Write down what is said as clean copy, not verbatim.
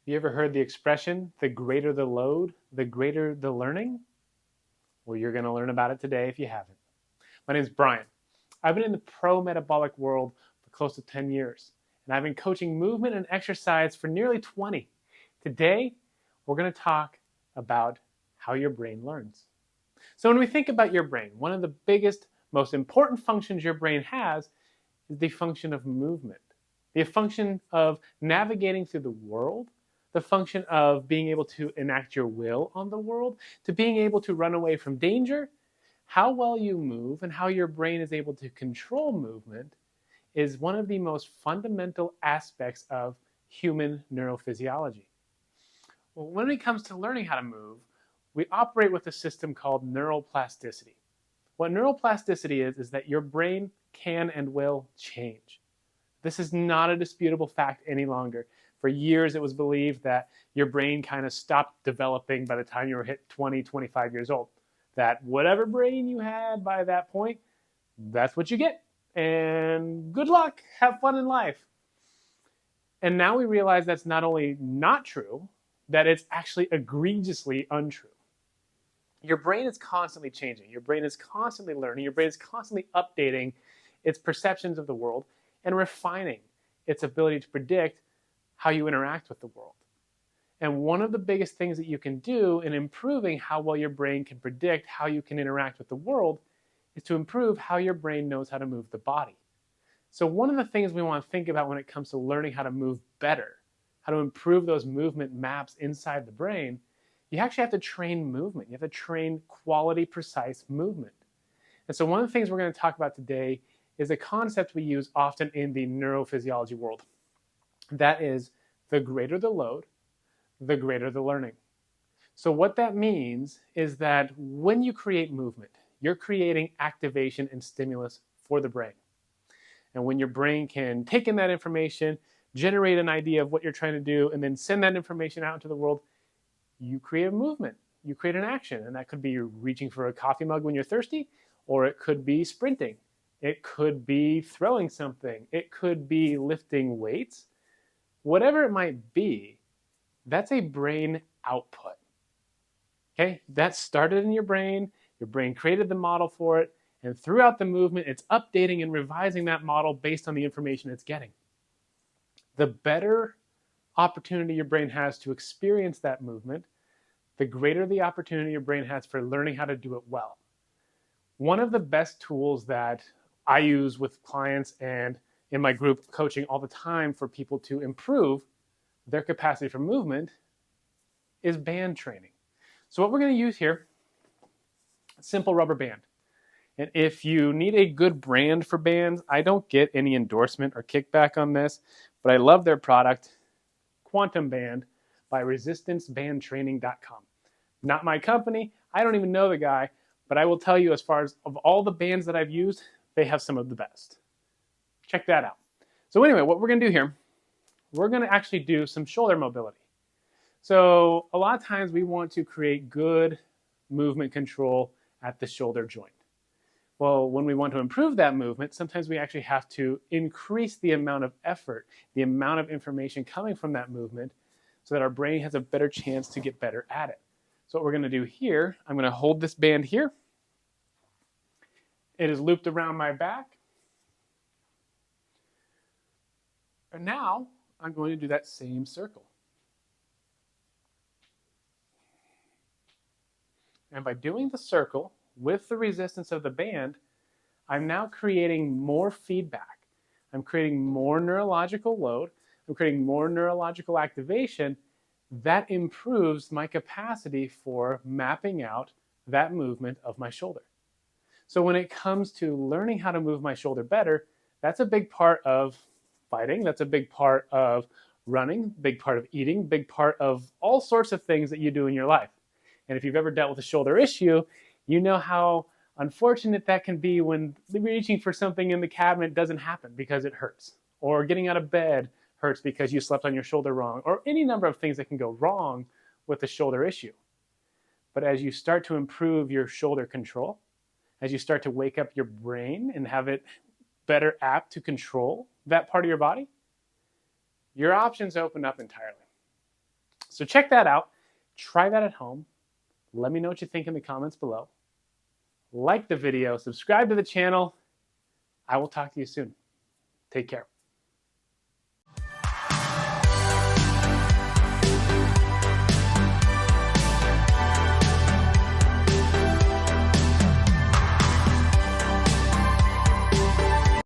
You ever heard the expression, the greater the load, the greater the learning? Well, you're going to learn about it today if you haven't. My name is Brian. I've been in the pro-metabolic world for close to 10 years, and I've been coaching movement and exercise for nearly 20. Today, we're going to talk about how your brain learns. So when we think about your brain, one of the biggest, most important functions your brain has is the function of movement, the function of navigating through the world, the function of being able to enact your will on the world, to being able to run away from danger. How well you move and how your brain is able to control movement is one of the most fundamental aspects of human neurophysiology. Well, when it comes to learning how to move, we operate with a system called neuroplasticity. What neuroplasticity is that your brain can and will change. This is not a disputable fact any longer. For years, it was believed that your brain kind of stopped developing by the time you were hit 20, 25 years old. That whatever brain you had by that point, that's what you get. And good luck, have fun in life. And now we realize that's not only not true, that it's actually egregiously untrue. Your brain is constantly changing. Your brain is constantly learning. Your brain is constantly updating its perceptions of the world and refining its ability to predict how you interact with the world. And one of the biggest things that you can do in improving how well your brain can predict how you can interact with the world is to improve how your brain knows how to move the body. So one of the things we want to think about when it comes to learning how to move better, how to improve those movement maps inside the brain, you actually have to train movement. You have to train quality, precise movement. And so one of the things we're going to talk about today is a concept we use often in the neurophysiology world. That is, the greater the load, the greater the learning. So what that means is that when you create movement, you're creating activation and stimulus for the brain. And when your brain can take in that information, generate an idea of what you're trying to do, and then send that information out into the world, you create a movement, you create an action. And that could be you're reaching for a coffee mug when you're thirsty, or it could be sprinting. It could be throwing something. It could be lifting weights. Whatever it might be, that's a brain output. Okay, that started in your brain created the model for it, and throughout the movement, it's updating and revising that model based on the information it's getting. The better opportunity your brain has to experience that movement, the greater the opportunity your brain has for learning how to do it well. One of the best tools that I use with clients and in my group coaching all the time for people to improve their capacity for movement is band training. So what we're going to use here, a simple rubber band. And if you need a good brand for bands, I don't get any endorsement or kickback on this, but I love their product, Quantum Band by resistancebandtraining.com. Not my company. I don't even know the guy, but I will tell you, as far as of all the bands that I've used, they have some of the best. Check that out. So anyway, what we're going to do here, we're going to actually do some shoulder mobility. So a lot of times we want to create good movement control at the shoulder joint. Well, when we want to improve that movement, sometimes we actually have to increase the amount of effort, the amount of information coming from that movement, so that our brain has a better chance to get better at it. So what we're going to do here, I'm going to hold this band here. It is looped around my back. And now I'm going to do that same circle. And by doing the circle with the resistance of the band, I'm now creating more feedback. I'm creating more neurological load. I'm creating more neurological activation. That improves my capacity for mapping out that movement of my shoulder. So when it comes to learning how to move my shoulder better, that's a big part of fighting. That's a big part of running, big part of eating, big part of all sorts of things that you do in your life. And if you've ever dealt with a shoulder issue, you know how unfortunate that can be when reaching for something in the cabinet doesn't happen because it hurts, or getting out of bed hurts because you slept on your shoulder wrong, or any number of things that can go wrong with a shoulder issue. But as you start to improve your shoulder control, as you start to wake up your brain and have it better apt to control that part of your body, your options open up entirely. So check that out. Try that at home. Let me know what you think in the comments below. Like the video, subscribe to the channel. I will talk to you soon. Take care.